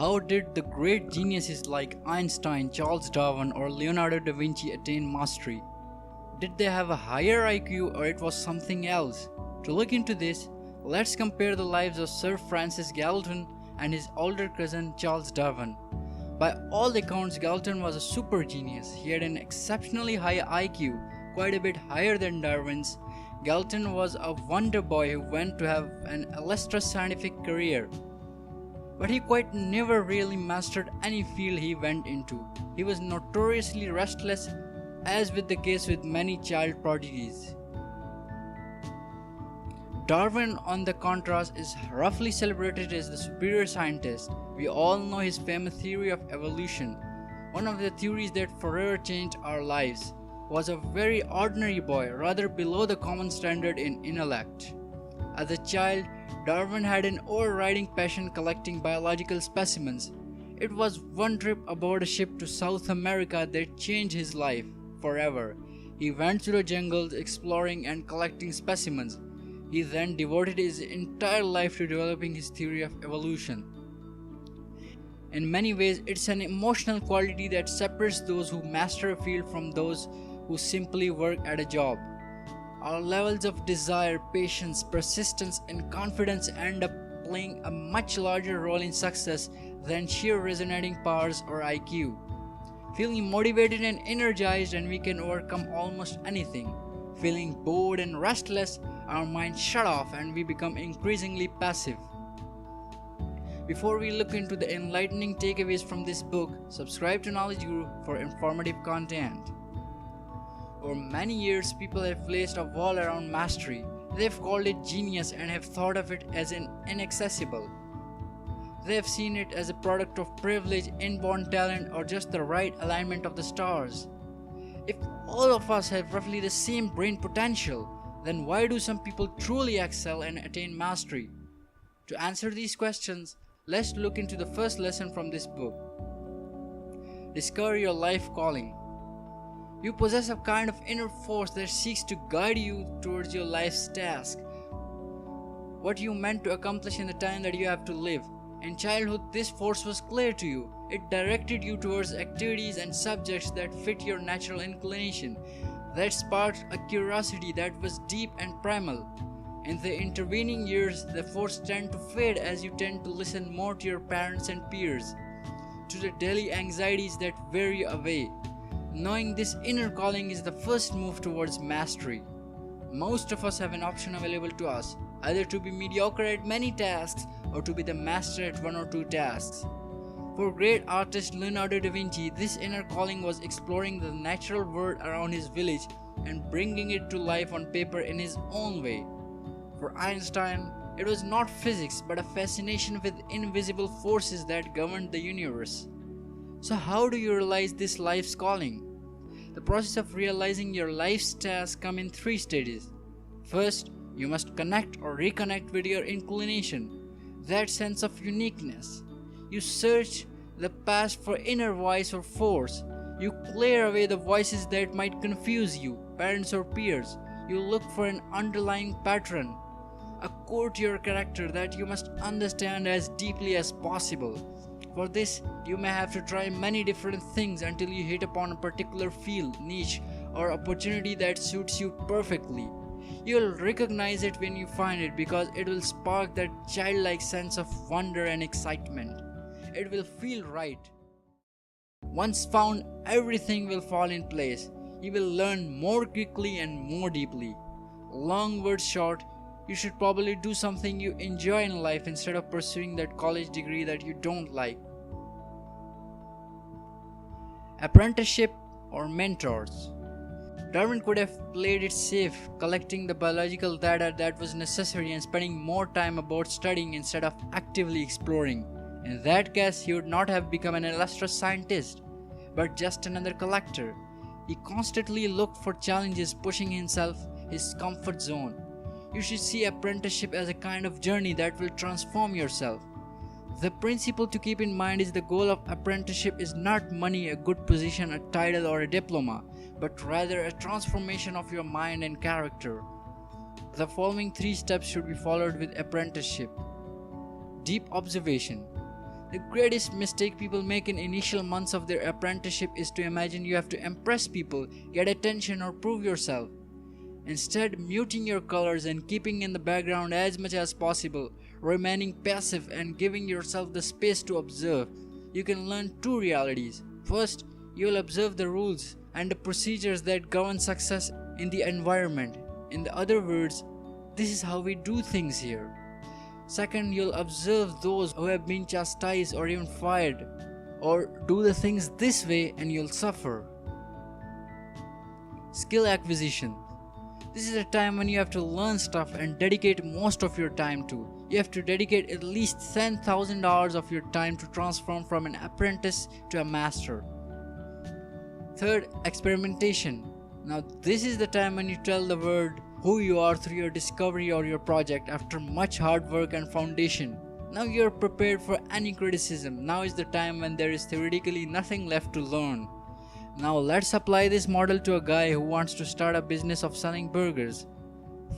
How did the great geniuses like Einstein, Charles Darwin, or Leonardo da Vinci attain mastery? Did they have a higher IQ or it was something else? To look into this, let's compare the lives of Sir Francis Galton and his older cousin Charles Darwin. By all accounts, Galton was a super genius. He had an exceptionally high IQ, quite a bit higher than Darwin's. Galton was a wonder boy who went to have an illustrious scientific career. But he quite never really mastered any field he went into. He was notoriously restless, as with the case with many child prodigies. Darwin, on the contrast, is roughly celebrated as the superior scientist. We all know his famous theory of evolution. One of the theories that forever changed our lives. Was a very ordinary boy, rather below the common standard in intellect. As a child, Darwin had an overriding passion collecting biological specimens. It was one trip aboard a ship to South America that changed his life forever. He went through the jungles exploring and collecting specimens. He then devoted his entire life to developing his theory of evolution. In many ways, it's an emotional quality that separates those who master a field from those who simply work at a job. Our levels of desire, patience, persistence, and confidence end up playing a much larger role in success than sheer resonating powers or IQ. Feeling motivated and energized, and we can overcome almost anything. Feeling bored and restless, our minds shut off and we become increasingly passive. Before we look into the enlightening takeaways from this book, subscribe to Knowledge Guru for informative content. For many years, people have placed a wall around mastery. They've called it genius and have thought of it as inaccessible. They have seen it as a product of privilege, inborn talent, or just the right alignment of the stars. If all of us have roughly the same brain potential, then why do some people truly excel and attain mastery? To answer these questions, let's look into the first lesson from this book. Discover your life calling. You possess a kind of inner force that seeks to guide you towards your life's task. What you meant to accomplish in the time that you have to live. In childhood, this force was clear to you. It directed you towards activities and subjects that fit your natural inclination. That sparked a curiosity that was deep and primal. In the intervening years, the force tends to fade as you tend to listen more to your parents and peers, to the daily anxieties that wear you away. Knowing this inner calling is the first move towards mastery. Most of us have an option available to us, either to be mediocre at many tasks or to be the master at one or two tasks. For great artist Leonardo da Vinci, this inner calling was exploring the natural world around his village and bringing it to life on paper in his own way. For Einstein, it was not physics but a fascination with invisible forces that governed the universe. So how do you realize this life's calling? The process of realizing your life's task comes in 3 stages. First, you must connect or reconnect with your inclination, that sense of uniqueness. You search the past for inner voice or force. You clear away the voices that might confuse you, parents or peers. You look for an underlying pattern, a core to your character that you must understand as deeply as possible. For this, you may have to try many different things until you hit upon a particular field, niche, or opportunity that suits you perfectly. You will recognize it when you find it because it will spark that childlike sense of wonder and excitement. It will feel right. Once found, everything will fall in place. You will learn more quickly and more deeply. Long word short, you should probably do something you enjoy in life instead of pursuing that college degree that you don't like. Apprenticeship or mentors. Darwin could have played it safe, collecting the biological data that was necessary and spending more time about studying instead of actively exploring. In that case, he would not have become an illustrious scientist, but just another collector. He constantly looked for challenges, pushing himself his comfort zone. You should see apprenticeship as a kind of journey that will transform yourself. The principle to keep in mind is the goal of apprenticeship is not money, a good position, a title, or a diploma, but rather a transformation of your mind and character. The following 3 steps should be followed with apprenticeship. Deep observation. The greatest mistake people make in initial months of their apprenticeship is to imagine you have to impress people, get attention, or prove yourself. Instead, muting your colors and keeping in the background as much as possible, remaining passive and giving yourself the space to observe, you can learn two realities. First, you will observe the rules and the procedures that govern success in the environment. In other words, this is how we do things here. Second, you'll observe those who have been chastised or even fired, or do the things this way and you'll suffer. Skill acquisition. This is a time when you have to learn stuff and dedicate most of your time to. You have to dedicate at least $10,000 of your time to transform from an apprentice to a master. Third, experimentation. Now this is the time when you tell the world who you are through your discovery or your project after much hard work and foundation. Now you are prepared for any criticism. Now is the time when there is theoretically nothing left to learn. Now let's apply this model to a guy who wants to start a business of selling burgers.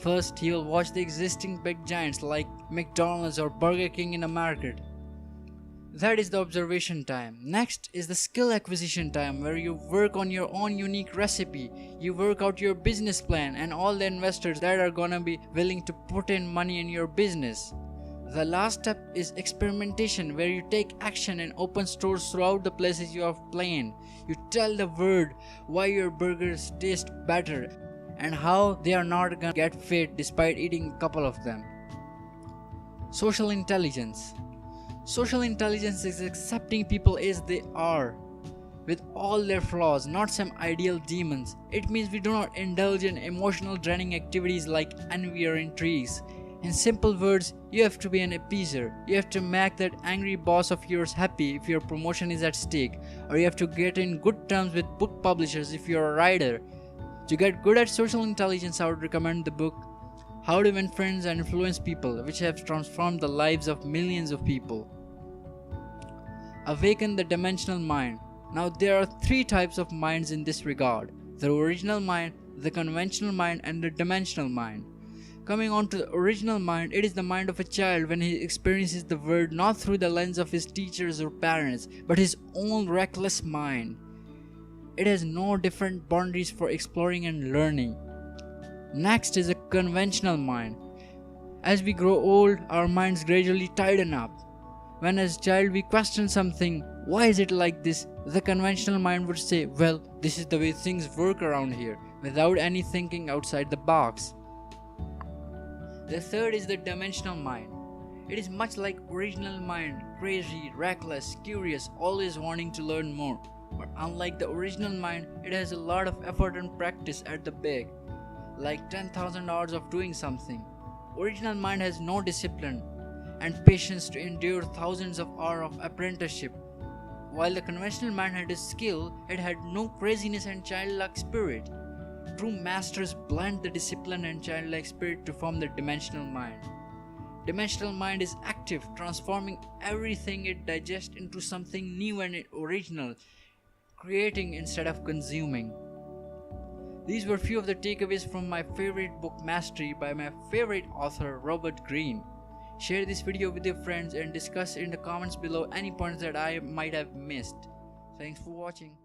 First, he will watch the existing big giants like McDonald's or Burger King in a market. That is the observation time. Next is the skill acquisition time, where you work on your own unique recipe. You work out your business plan and all the investors that are gonna be willing to put in money in your business. The last step is experimentation, where you take action and open stores throughout the places you have planned. You tell the world why your burgers taste better and how they are not gonna get fat despite eating a couple of them. Social intelligence. Social intelligence is accepting people as they are, with all their flaws, not some ideal demons. It means we do not indulge in emotional draining activities like envy or intrigues. In simple words, you have to be an appeaser. You have to make that angry boss of yours happy if your promotion is at stake, or you have to get in good terms with book publishers if you're a writer. To get good at social intelligence, I would recommend the book How to Win Friends and Influence People, which has transformed the lives of millions of people. Awaken the dimensional mind. Now there are three types of minds in this regard: the original mind, the conventional mind, and the dimensional mind. Coming on to the original mind, it is the mind of a child when he experiences the world not through the lens of his teachers or parents, but his own reckless mind. It has no different boundaries for exploring and learning. Next is a conventional mind. As we grow old, our minds gradually tighten up. When as a child we question something, why is it like this? The conventional mind would say, well, this is the way things work around here, without any thinking outside the box. The third is the dimensional mind. It is much like original mind, crazy, reckless, curious, always wanting to learn more. But unlike the original mind, it has a lot of effort and practice at the back, like 10,000 hours of doing something. Original mind has no discipline and patience to endure thousands of hours of apprenticeship. While the conventional mind had a skill, it had no craziness and childlike spirit. True masters blend the discipline and childlike spirit to form the dimensional mind. Dimensional mind is active, transforming everything it digests into something new and original, creating instead of consuming. These were few of the takeaways from my favorite book, Mastery, by my favorite author, Robert Greene. Share this video with your friends and discuss in the comments below any points that I might have missed. Thanks for watching.